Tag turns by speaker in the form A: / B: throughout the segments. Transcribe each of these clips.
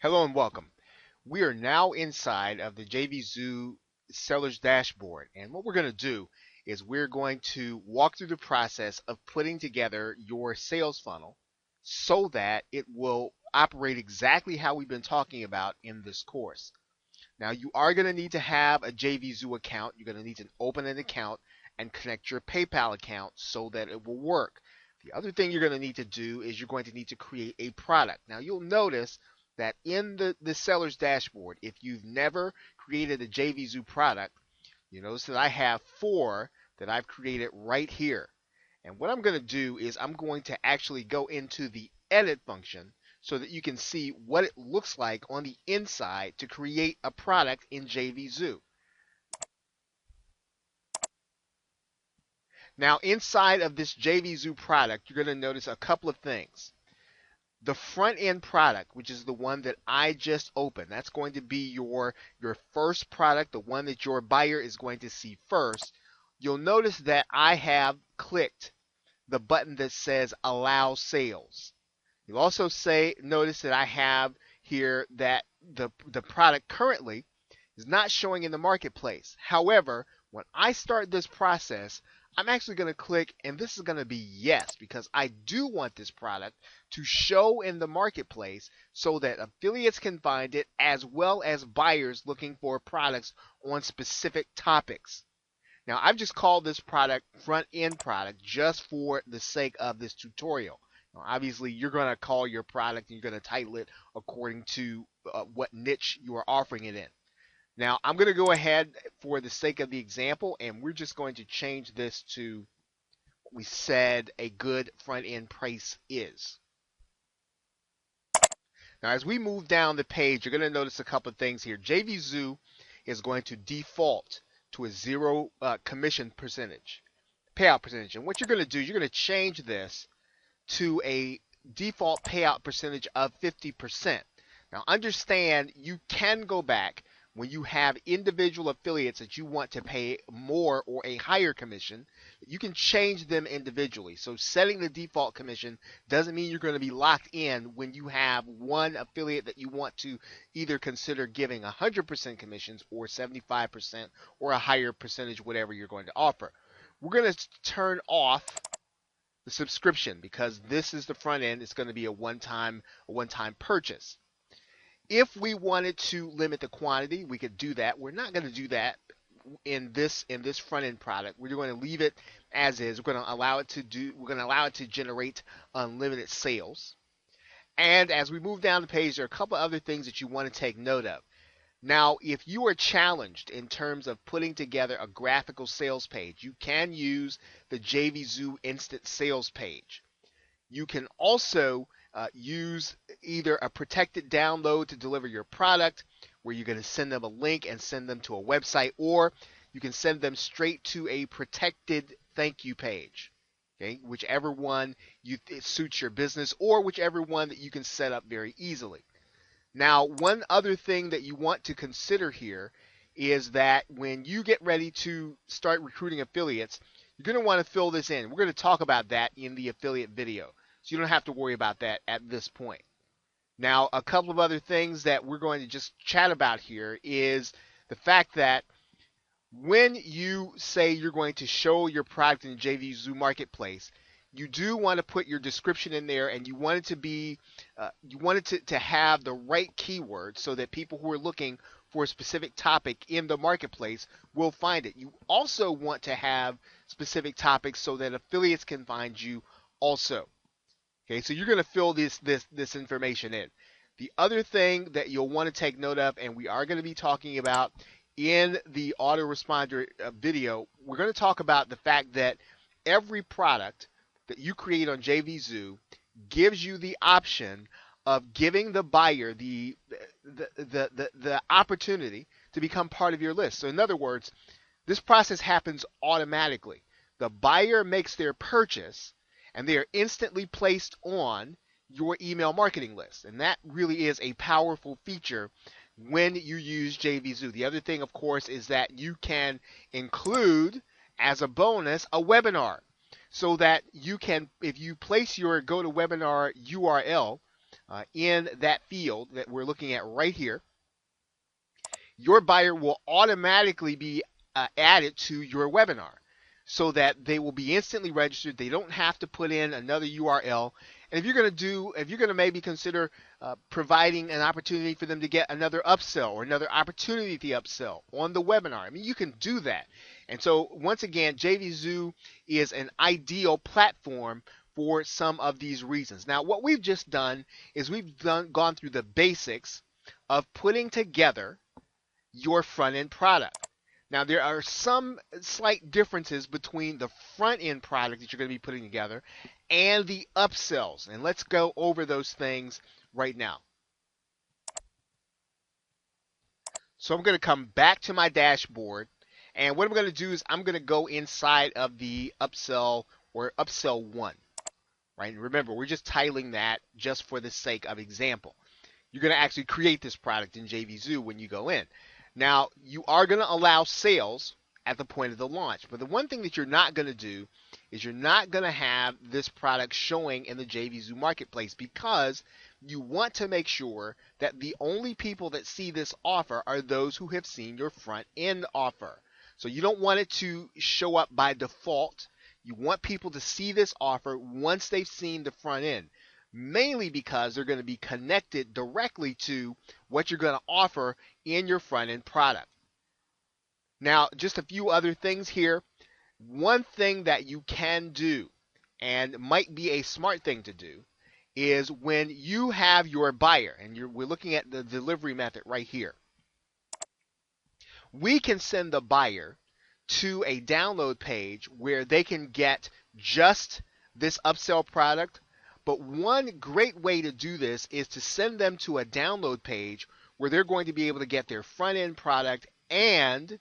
A: Hello and welcome. We are now inside of the JVZoo seller's dashboard, and what we're going to do is we're going to walk through the process of putting together your sales funnel so that it will operate exactly how we've been talking about in this course. Now, you are going to need to have a JVZoo account. You're going to need to open an account and connect your PayPal account so that it will work. The other thing you're going to need to do is you're going to need to create a product. Now, you'll notice that in the seller's dashboard, if you've never created a JVZoo product, you notice that I have 4 that I've created right here. And what I'm going to do is I'm going to actually go into the edit function so that you can see what it looks like on the inside to create a product in JVZoo. Now, inside of this JVZoo product, you're going to notice a couple of things. The front end product, which is the one that I just opened, that's going to be your first product, the one that your buyer is going to see first. You'll notice that I have clicked the button that says allow sales. You'll also notice that I have here that the product currently is not showing in the marketplace. However, when I start this process, I'm actually going to click, and this is going to be yes, because I do want this product to show in the marketplace so that affiliates can find it, as well as buyers looking for products on specific topics. Now, I've just called this product front end product just for the sake of this tutorial. Now, obviously, you're going to call your product and you're going to title it according to what niche you are offering it in. Now, I'm going to go ahead for the sake of the example, and we're just going to change this to what we said a good front end price is. Now, as we move down the page, you're going to notice a couple of things here. JVZoo is going to default to a 0 commission percentage, payout percentage. And what you're going to do, you're going to change this to a default payout percentage of 50%. Now, understand you can go back when you have individual affiliates that you want to pay more or a higher commission. You can change them individually. So setting the default commission doesn't mean you're going to be locked in when you have one affiliate that you want to either consider giving 100% commissions or 75% or a higher percentage, whatever you're going to offer. We're going to turn off the subscription because this is the front end. It's going to be a one-time purchase. If we wanted to limit the quantity, we could do that. We're not going to do that in this front end product. We're going to leave it as is. We're going to allow it to generate unlimited sales. And as we move down the page, there are a couple other things that you want to take note of. Now, if you are challenged in terms of putting together a graphical sales page, you can use the JVZoo Instant Sales page. You can also use either a protected download to deliver your product, where you're going to send them a link and send them to a website, or you can send them straight to a protected thank you page. Okay, whichever one it suits your business, or whichever one that you can set up very easily. Now, one other thing that you want to consider here is that when you get ready to start recruiting affiliates, you're going to want to fill this in. We're going to talk about that in the affiliate video, so you don't have to worry about that at this point. Now, a couple of other things that we're going to just chat about here is the fact that when you say you're going to show your product in the JVZoo Marketplace, you do want to put your description in there, and you want it to be, to have the right keywords so that people who are looking for a specific topic in the marketplace will find it. You also want to have specific topics so that affiliates can find you also. Okay, so you're going to fill this information in. The other thing that you'll want to take note of, and we are going to be talking about in the autoresponder video, we're going to talk about the fact that every product that you create on JVZoo gives you the option of giving the buyer the opportunity to become part of your list. So in other words, this process happens automatically. The buyer makes their purchase, and they are instantly placed on your email marketing list. And that really is a powerful feature when you use JVZoo. The other thing, of course, is that you can include as a bonus a webinar, so that you can, if you place your GoToWebinar URL in that field that we're looking at right here, your buyer will automatically be added to your webinar so that they will be instantly registered. They don't have to put in another URL. And if you're going to maybe consider providing an opportunity for them to get another upsell or another opportunity to upsell on the webinar, I mean, you can do that. And so once again, JVZoo is an ideal platform for some of these reasons. Now, what we've just done is gone through the basics of putting together your front-end product. Now, there are some slight differences between the front-end product that you're going to be putting together and the upsells. And let's go over those things right now. So I'm going to come back to my dashboard. And what I'm going to do is I'm going to go inside of the upsell or upsell 1. Right? And remember, we're just titling that just for the sake of example. You're going to actually create this product in JVZoo when you go in. Now, you are going to allow sales at the point of the launch. But the one thing that you're not going to do is you're not going to have this product showing in the JVZoo marketplace, because you want to make sure that the only people that see this offer are those who have seen your front end offer. So you don't want it to show up by default. You want people to see this offer once they've seen the front end, mainly because they're going to be connected directly to what you're going to offer in your front end product. Now, just a few other things here. One thing that you can do, and might be a smart thing to do, is when you have your buyer, and we're looking at the delivery method right here, we can send the buyer to a download page where they can get just this upsell product. But one great way to do this is to send them to a download page where they're going to be able to get their front end product and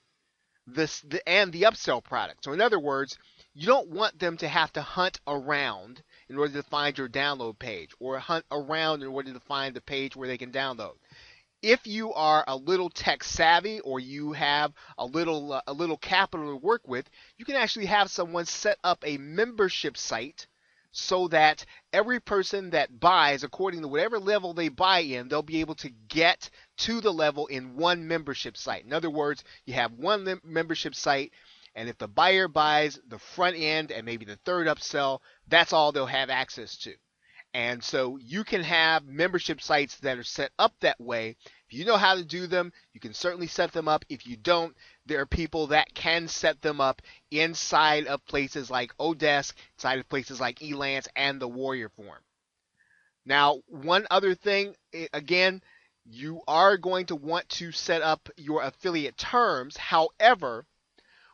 A: the upsell product. So in other words, you don't want them to have to hunt around in order to find your download page, or hunt around in order to find the page where they can download. If you are a little tech savvy, or you have a little capital to work with, you can actually have someone set up a membership site so that every person that buys, according to whatever level they buy in, they'll be able to get to the level in one membership site. In other words, you have one membership site, and if the buyer buys the front end and maybe the third upsell, that's all they'll have access to. And so you can have membership sites that are set up that way. If you know how to do them, you can certainly set them up. If you don't, there are people that can set them up inside of places like Odesk, inside of places like Elance and the Warrior Forum. Now, one other thing, again, you are going to want to set up your affiliate terms. However,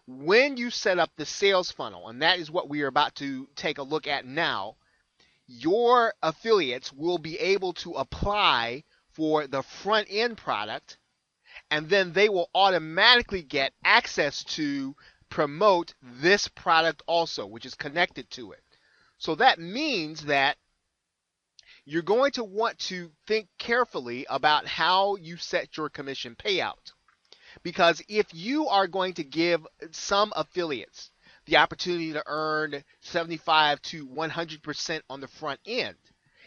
A: when you set up the sales funnel, and that is what we are about to take a look at now, your affiliates will be able to apply for the front end product, and then they will automatically get access to promote this product also, which is connected to it. So that means that you're going to want to think carefully about how you set your commission payout. Because if you are going to give some affiliates the opportunity to earn 75 to 100% on the front end,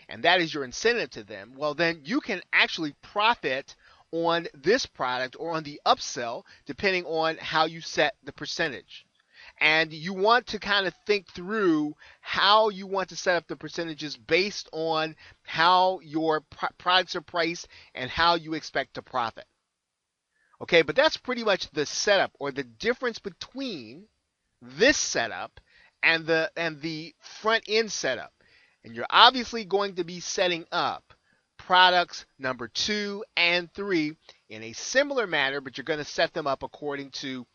A: and that is your incentive to them, well, then you can actually profit on this product or on the upsell, depending on how you set the percentage. And you want to kind of think through how you want to set up the percentages based on how your products are priced and how you expect to profit. Okay, but that's pretty much the setup, or the difference between this setup and the front end setup. And you're obviously going to be setting up products number 2 and 3 in a similar manner, but you're going to set them up according to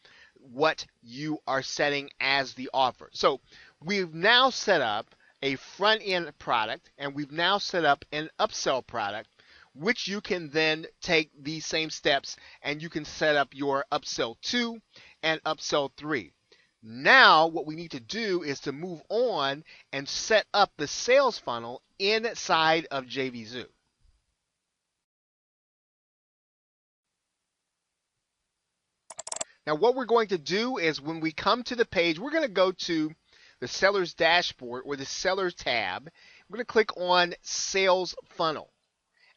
A: what you are setting as the offer. So we've now set up a front end product, and we've now set up an upsell product, which you can then take these same steps and you can set up your upsell 2 and upsell 3. Now what we need to do is to move on and set up the sales funnel inside of JVZoo. Now what we're going to do is, when we come to the page, we're going to go to the seller's dashboard or the seller's tab. We're going to click on sales funnel.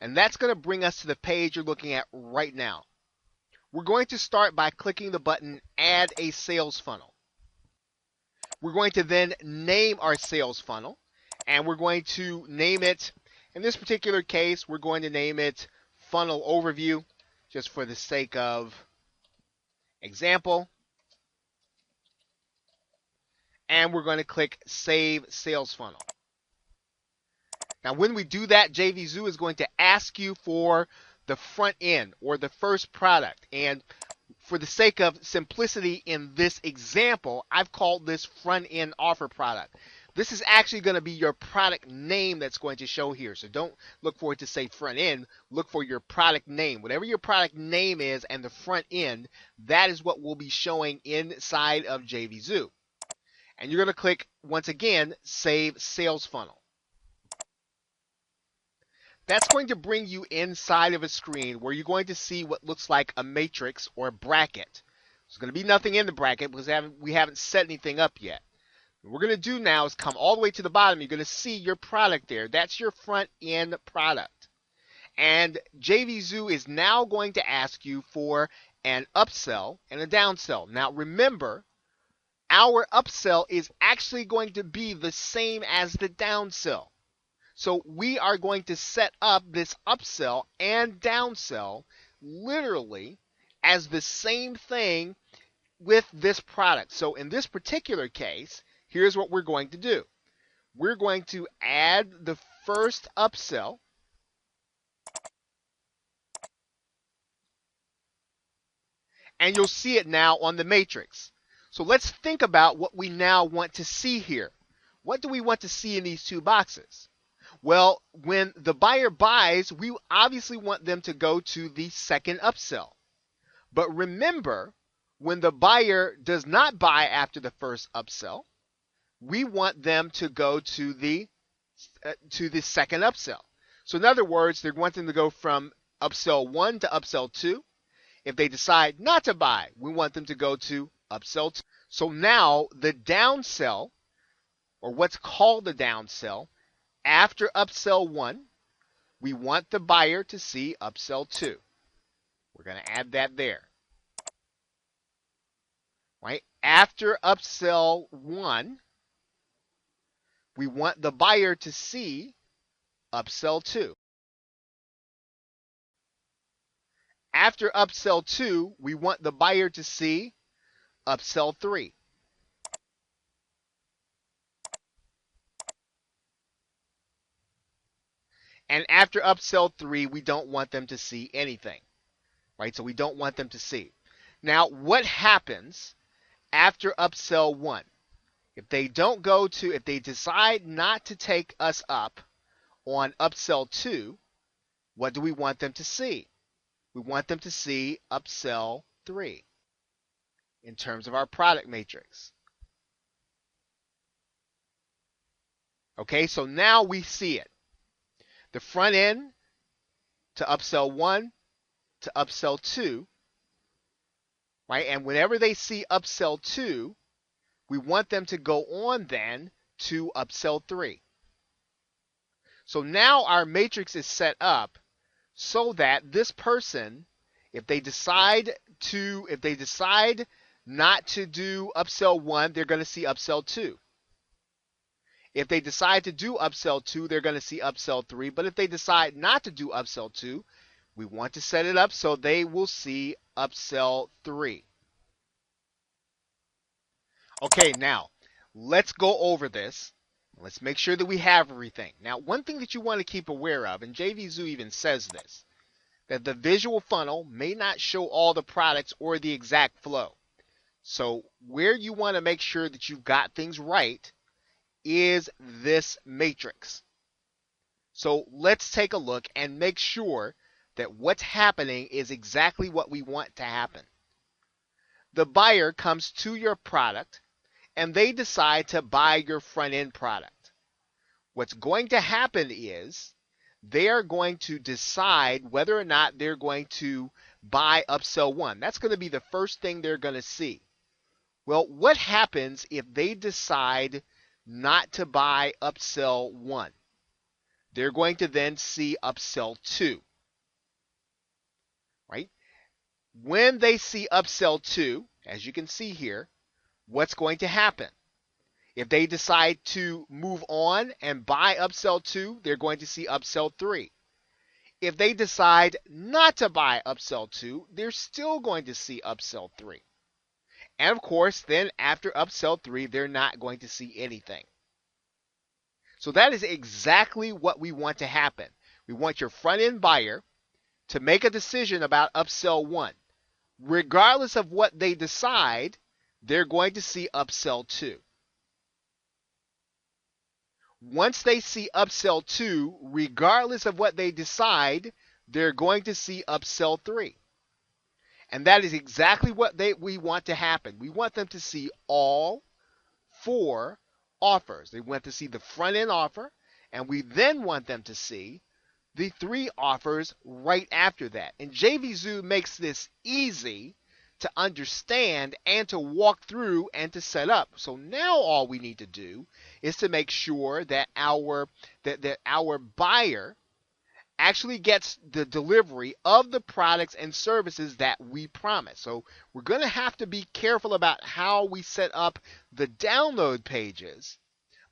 A: And that's going to bring us to the page you're looking at right now. We're going to start by clicking the button Add a Sales Funnel. We're going to then name our sales funnel, and we're going to name it, in this particular case, we're going to name it Funnel Overview, just for the sake of example. And we're going to click Save Sales Funnel. Now, when we do that, JVZoo is going to ask you for the front end or the first product. And for the sake of simplicity in this example, I've called this front end offer product. This is actually going to be your product name that's going to show here. So don't look for it to say front end. Look for your product name. Whatever your product name is and the front end, that is what will be showing inside of JVZoo. And you're going to click, once again, Save Sales Funnel. That's going to bring you inside of a screen where you're going to see what looks like a matrix or bracket. There's going to be nothing in the bracket because we haven't set anything up yet. What we're going to do now is come all the way to the bottom. You're going to see your product there. That's your front end product. And JVZoo is now going to ask you for an upsell and a downsell. Now remember, our upsell is actually going to be the same as the downsell. So we are going to set up this upsell and downsell literally as the same thing with this product. So in this particular case, here's what we're going to do. We're going to add the first upsell. And you'll see it now on the matrix. So let's think about what we now want to see here. What do we want to see in these two boxes? Well, when the buyer buys, we obviously want them to go to the second upsell. But remember, when the buyer does not buy after the first upsell, we want them to go to the second upsell. So in other words, they want them to go from upsell 1 to upsell 2. If they decide not to buy, we want them to go to upsell 2. So now the downsell, or what's called the downsell, after upsell 1, we want the buyer to see upsell 2. We're going to add that there. Right? After upsell 1, we want the buyer to see upsell 2. After upsell 2, we want the buyer to see upsell 3. And after upsell 3, we don't want them to see anything. Right? So we don't want them to see. Now, what happens after upsell 1? If they decide not to take us up on upsell 2, what do we want them to see? We want them to see upsell 3 in terms of our product matrix. Okay, so now we see it. The front end to upsell 1 to upsell 2, right? And whenever they see upsell 2, we want them to go on then to upsell 3. So now our matrix is set up so that this person, if they decide not to do upsell 1, they're going to see upsell 2. If they decide to do upsell 2, they're going to see upsell 3. But if they decide not to do upsell 2, we want to set it up so they will see upsell 3. Okay, now let's go over this. Let's make sure that we have everything. Now, one thing that you want to keep aware of, and JVZoo even says this, that the visual funnel may not show all the products or the exact flow. So where you want to make sure that you've got things right is this matrix. So let's take a look and make sure that what's happening is exactly what we want to happen. The buyer comes to your product and they decide to buy your front end product. What's going to happen is they are going to decide whether or not they're going to buy upsell 1. That's going to be the first thing they're going to see. Well, what happens if they decide not to buy upsell 1? they're going to then see upsell 2, right? When they see upsell 2, as you can see here, what's going to happen? If they decide to move on and buy upsell 2, they're going to see upsell 3. If they decide not to buy upsell 2, they're still going to see upsell 3. And of course, then after upsell 3, they're not going to see anything. So that is exactly what we want to happen. We want your front-end buyer to make a decision about upsell 1. Regardless of what they decide, they're going to see upsell 2. Once they see upsell 2, regardless of what they decide, they're going to see upsell 3. And that is exactly what we want to happen. We want them to see all 4 offers. They want to see the front end offer, and we then want them to see the 3 offers right after that. And JVZoo makes this easy to understand and to walk through and to set up. So now all we need to do is to make sure that our buyer actually gets the delivery of the products and services that we promise. So we're going to have to be careful about how we set up the download pages.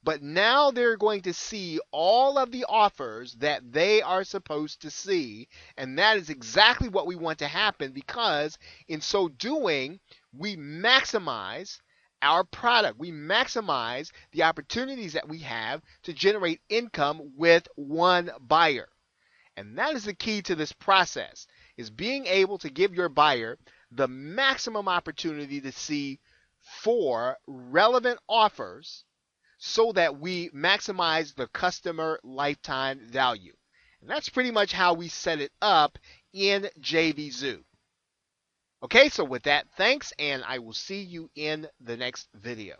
A: But now they're going to see all of the offers that they are supposed to see. And that is exactly what we want to happen, because in so doing, we maximize our product. We maximize the opportunities that we have to generate income with one buyer. And that is the key to this process, is being able to give your buyer the maximum opportunity to see 4 relevant offers so that we maximize the customer lifetime value. And that's pretty much how we set it up in JVZoo. Okay, so with that, thanks, and I will see you in the next video.